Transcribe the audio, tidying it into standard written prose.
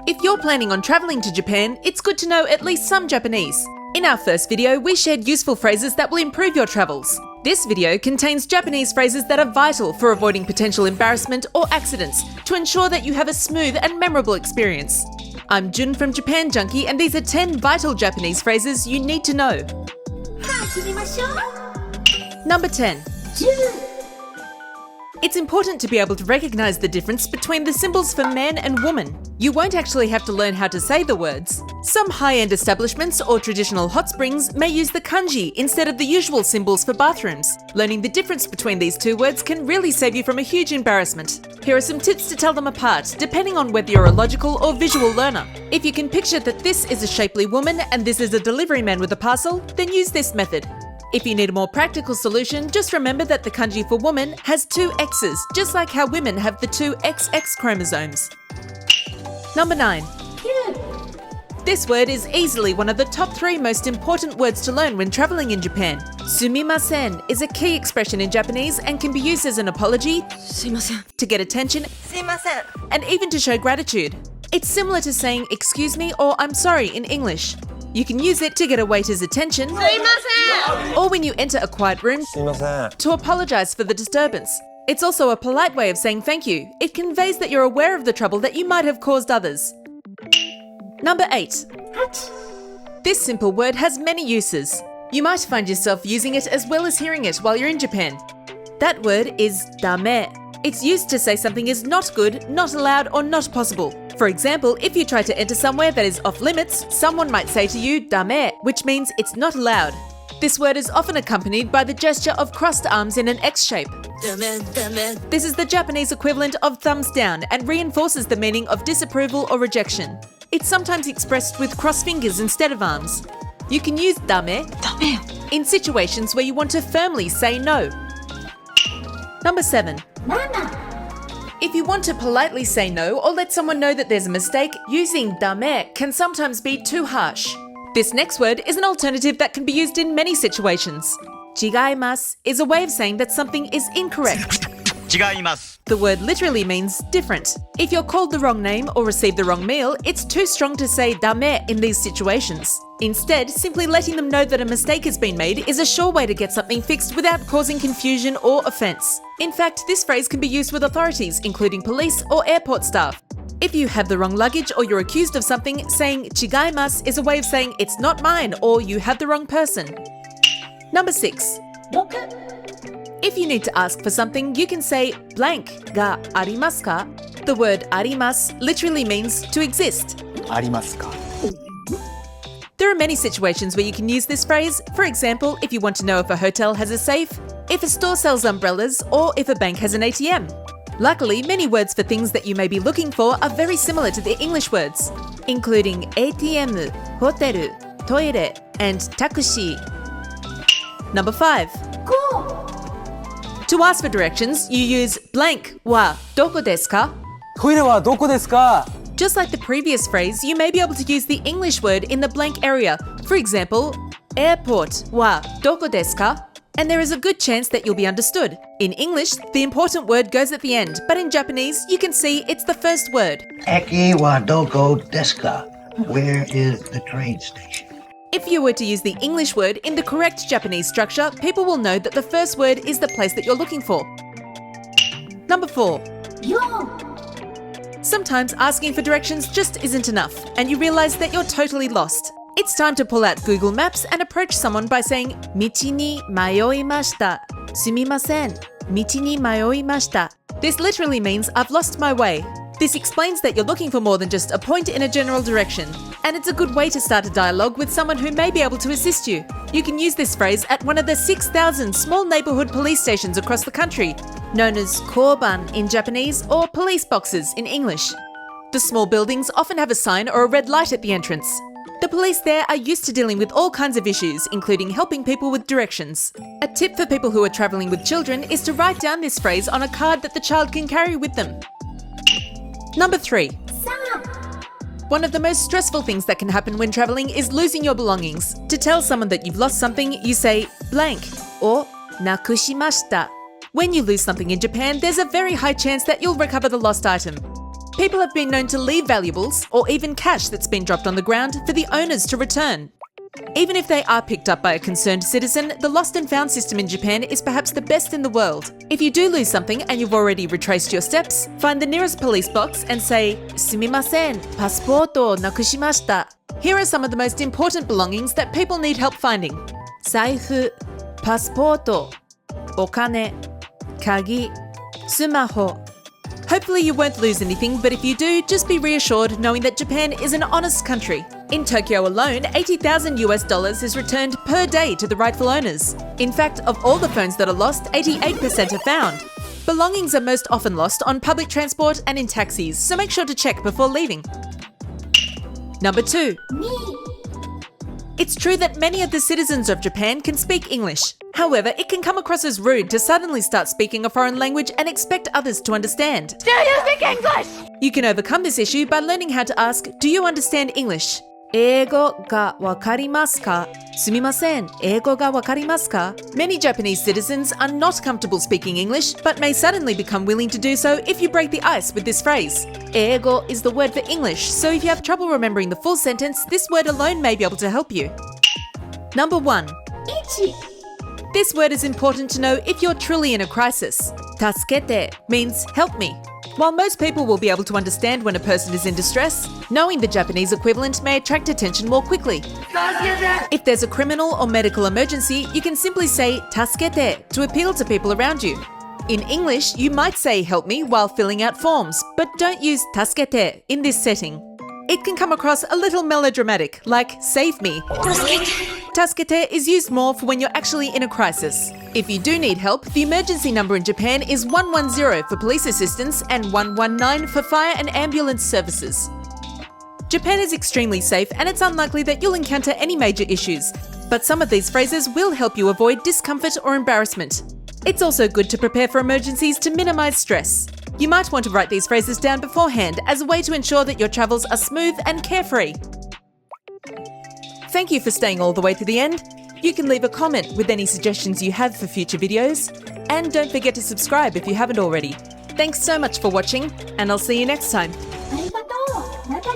If you're planning on traveling to Japan, it's good to know at least some Japanese. In our first video, we shared useful phrases that will improve your travels. This video contains Japanese phrases that are vital for avoiding potential embarrassment or accidents to ensure that you have a smooth and memorable experience. I'm Jun from Japan Junkie, and these are 10 vital Japanese phrases you need to know. Number 10. It's important to be able to recognize the difference between the symbols for man and woman. You won't actually have to learn how to say the words. Some high-end establishments or traditional hot springs may use the kanji instead of the usual symbols for bathrooms. Learning the difference between these two words can really save you from a huge embarrassment. Here are some tips to tell them apart, depending on whether you're a logical or visual learner. If you can picture that this is a shapely woman and this is a delivery man with a parcel, then use this method. If you need a more practical solution, just remember that the kanji for woman has 2 X's, just like how women have the 2 XX chromosomes. Number 9. This word is easily one of the top 3 most important words to learn when traveling in Japan. Sumimasen is a key expression in Japanese and can be used as an apology, to get attention, and even to show gratitude. It's similar to saying excuse me or I'm sorry in English. You can use it to get a waiter's attention, or when you enter a quiet room, to apologize for the disturbance. It's also a polite way of saying thank you. It conveys that you're aware of the trouble that you might have caused others. Number 8. This simple word has many uses. You might find yourself using it as well as hearing it while you're in Japan. That word is dame. It's used to say something is not good, not allowed, or not possible. For example, if you try to enter somewhere that is off limits, someone might say to you dame, which means it's not allowed. This word is often accompanied by the gesture of crossed arms in an X shape. This is the Japanese equivalent of thumbs down and reinforces the meaning of disapproval or rejection. It's sometimes expressed with crossed fingers instead of arms. You can use dame in situations where you want to firmly say no. Number 7. If you want to politely say no or let someone know that there's a mistake, using dame can sometimes be too harsh. This next word is an alternative that can be used in many situations. Chigaimasu is a way of saying that something is incorrect. The word literally means different. If you're called the wrong name or receive the wrong meal, it's too strong to say dame in these situations. Instead, simply letting them know that a mistake has been made is a sure way to get something fixed without causing confusion or offense. In fact, this phrase can be used with authorities, including police or airport staff. If you have the wrong luggage or you're accused of something, saying chigaimasu is a way of saying it's not mine or you have the wrong person. Number 6. If you need to ask for something, you can say blank ga arimasu ka? The word arimasu literally means to exist. Arimasu ka? There are many situations where you can use this phrase. For example, if you want to know if a hotel has a safe, if a store sells umbrellas, or if a bank has an ATM. Luckily, many words for things that you may be looking for are very similar to the English words, including ATM, hotel, toilet, and taxi. Number 5. To ask for directions, you use blank wa doko desu ka? トイレはどこですか? Just like the previous phrase, you may be able to use the English word in the blank area. For example, airport wa doko desu ka? And there is a good chance that you'll be understood. In English, the important word goes at the end, but in Japanese, you can see it's the first word. Eki wa doko desu ka? Where is the train station? If you were to use the English word in the correct Japanese structure, people will know that the first word is the place that you're looking for. Number 4. Sometimes asking for directions just isn't enough, and you realize that you're totally lost. It's time to pull out Google Maps and approach someone by saying, Michi ni mayoimashita. Sumimasen. Michi ni mayoimashita. This literally means I've lost my way. This explains that you're looking for more than just a point in a general direction, and it's a good way to start a dialogue with someone who may be able to assist you. You can use this phrase at one of the 6,000 small neighborhood police stations across the country, known as koban in Japanese or police boxes in English. The small buildings often have a sign or a red light at the entrance. The police there are used to dealing with all kinds of issues, including helping people with directions. A tip for people who are traveling with children is to write down this phrase on a card that the child can carry with them. Number 3. One of the most stressful things that can happen when traveling is losing your belongings. To tell someone that you've lost something, you say blank or nakushimashita. When you lose something in Japan, there's a very high chance that you'll recover the lost item. People have been known to leave valuables or even cash that's been dropped on the ground for the owners to return. Even if they are picked up by a concerned citizen, the lost and found system in Japan is perhaps the best in the world. If you do lose something and you've already retraced your steps, find the nearest police box and say, "Sumimasen, passport o nakushimashita." Here are some of the most important belongings that people need help finding. 財布, passport, okane, kagi, sumaho. Hopefully you won't lose anything, but if you do, just be reassured knowing that Japan is an honest country. In Tokyo alone, $80,000 is returned per day to the rightful owners. In fact, of all the phones that are lost, 88% are found. Belongings are most often lost on public transport and in taxis, so make sure to check before leaving. Number 2. It's true that many of the citizens of Japan can speak English. However, it can come across as rude to suddenly start speaking a foreign language and expect others to understand. Do you speak English? You can overcome this issue by learning how to ask, "Do you understand English?" 英語がわかりますか? すみません、英語がわかりますか? Many Japanese citizens are not comfortable speaking English, but may suddenly become willing to do so if you break the ice with this phrase. 英語 is the word for English, so if you have trouble remembering the full sentence, this word alone may be able to help you. Number 1. This word is important to know if you're truly in a crisis. 助けて means help me. While most people will be able to understand when a person is in distress, knowing the Japanese equivalent may attract attention more quickly. If there's a criminal or medical emergency, you can simply say 助けて to appeal to people around you. In English, you might say help me while filling out forms, but don't use 助けて in this setting. It can come across a little melodramatic, like save me. Tasukete is used more for when you're actually in a crisis. If you do need help, the emergency number in Japan is 110 for police assistance and 119 for fire and ambulance services. Japan is extremely safe and it's unlikely that you'll encounter any major issues, but some of these phrases will help you avoid discomfort or embarrassment. It's also good to prepare for emergencies to minimize stress. You might want to write these phrases down beforehand as a way to ensure that your travels are smooth and carefree. Thank you for staying all the way to the end. You can leave a comment with any suggestions you have for future videos. And don't forget to subscribe if you haven't already. Thanks so much for watching, and I'll see you next time. ありがとう。またね。